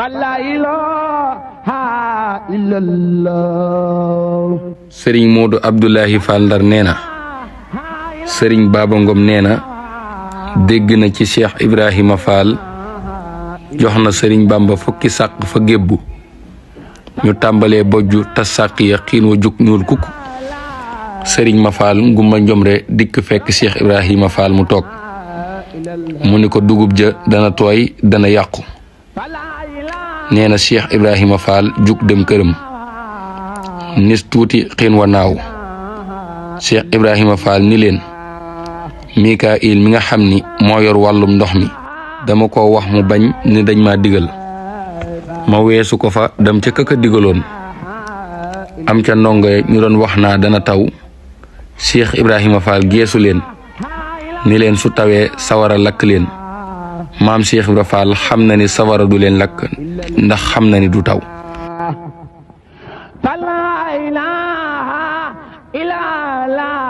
la ilaha illallah. sëriñ Moodu Abdoulahi Fall Ndar nee na sëriñ Baba Ngom nee na dégg na ci Cheikh Ibrahima Fall jox na sëriñ Bamba fukki sàq fa gébbu ñu tàmbalee bojju tas sàq ya xiin wa jug ñuul kukk sëriñ ma Fall ngumba njomre dikk fekk Cheikh Ibrahima Fall mu toog mu ni ko dugub ja dana tooy dana yàqu nee na Cheikh Ibrahima Fall jug dem këram nis tuuti xiin wa naaw Cheikh Ibrahima Fall ni leen Mikaayil mi nga xam ni moo yor wàllum ndox mi dama ko wax mu bañ ni dañ ma digal ma weesu ko fa dem ca kaka digaloon am ca ndongo ñu doon wax naa dana taw Cheikh Ibrahima Fall geesu leen ni leen su tawee sawara lakk leen maam Cheikh Ibrahima Fall xam na ni sawara du leen lakk ndax xam na ni du taw. La ilaha illallah.